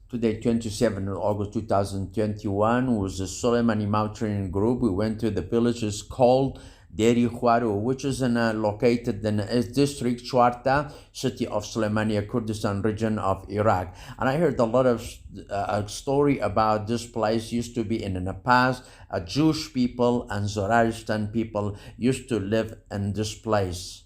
Today, 27 August 2021, was the Sulaymaniyah Mountaineering Group. We went to the villages called Deri Xoaro, which is located in the district Chwarta, City of Sulaymaniyah, Kurdistan Region of Iraq. And I heard a lot of story about this place. Used to be in the past, Jewish people and Zoraristan people used to live in this place.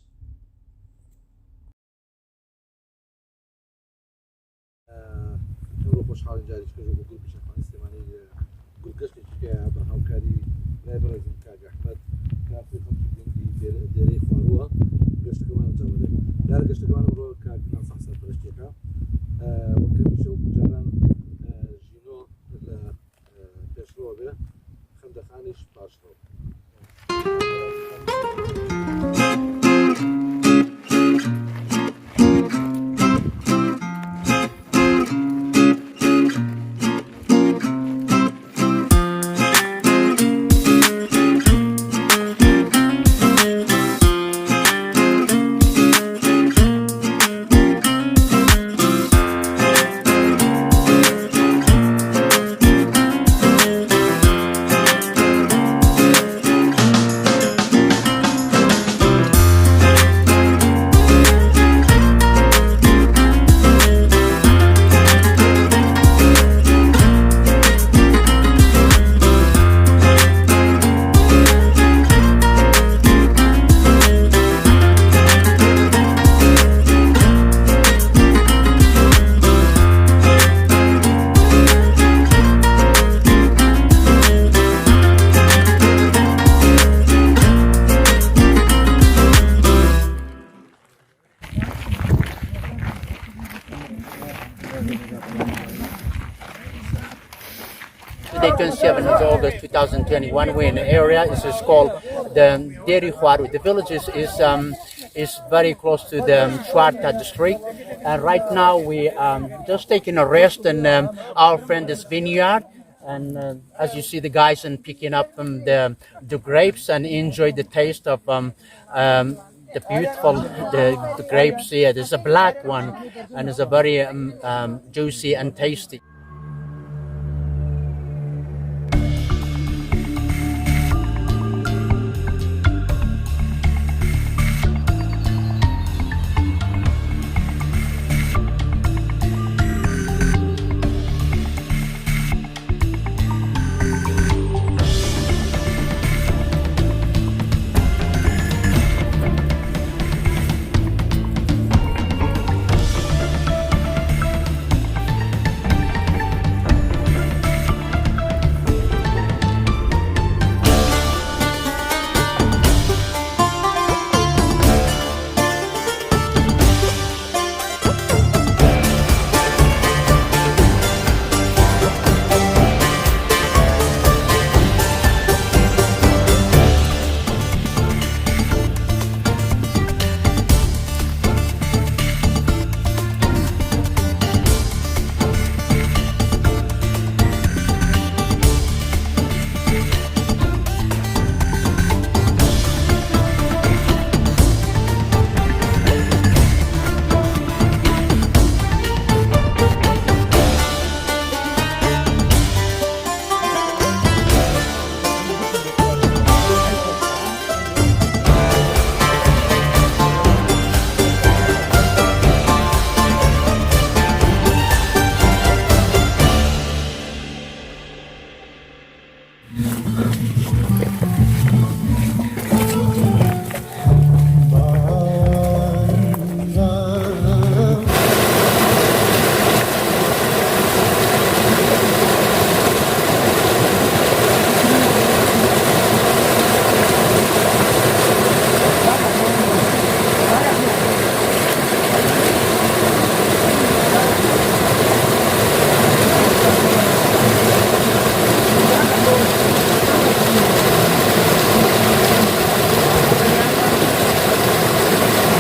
خوشحال جاریش که جو گروه پیشافانی سلیمانی گروهش که برهاوکاری رایبرزم کاغ احمد کافی خود دیندی دری خواروها گشت کمان جواره دار گشت کمان رو کاغ کان صحصا پرشتیکا وکمی شو بجاران جینو پیشرو به خندخانش پاشرو Today, 27th of August 2021, we're in an area. This is called the Deri Xoaro. The village is very close to the Chwarta district. And right now we just taking a rest in our friend is vineyard. And as you see, the guys and picking up the grapes and enjoy the taste of the beautiful the grapes here. There's a black one and it's a very juicy and tasty.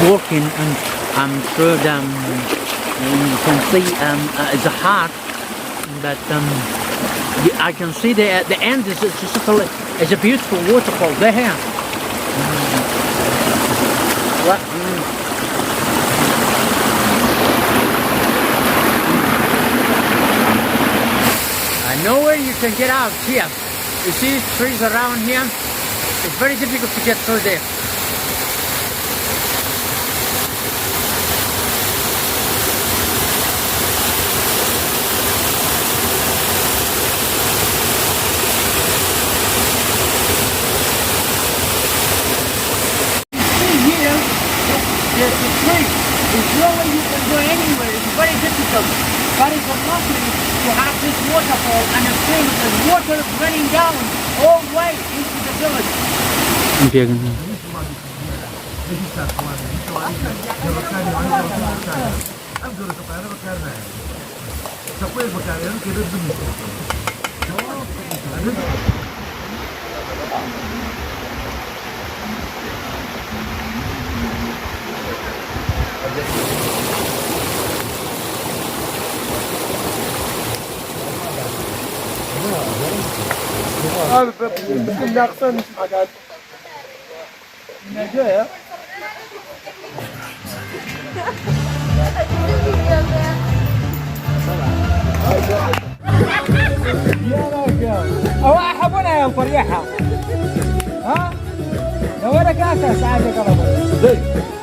Walking and I'm sure you can see it's a heart, but I can see the end is it's a beautiful waterfall there. Nowhere you can get out here. You see trees around here. It's very difficult to get through there. Here, the tree is nowhere you can go anywhere. It's very difficult. But it's a luxury to have this waterfall and a stream with the water running down all the way into the village. بسم الله أحسن حاجات نجاة هو أحبنا يا فريحة ها لو أنا كاسة ساعات قربت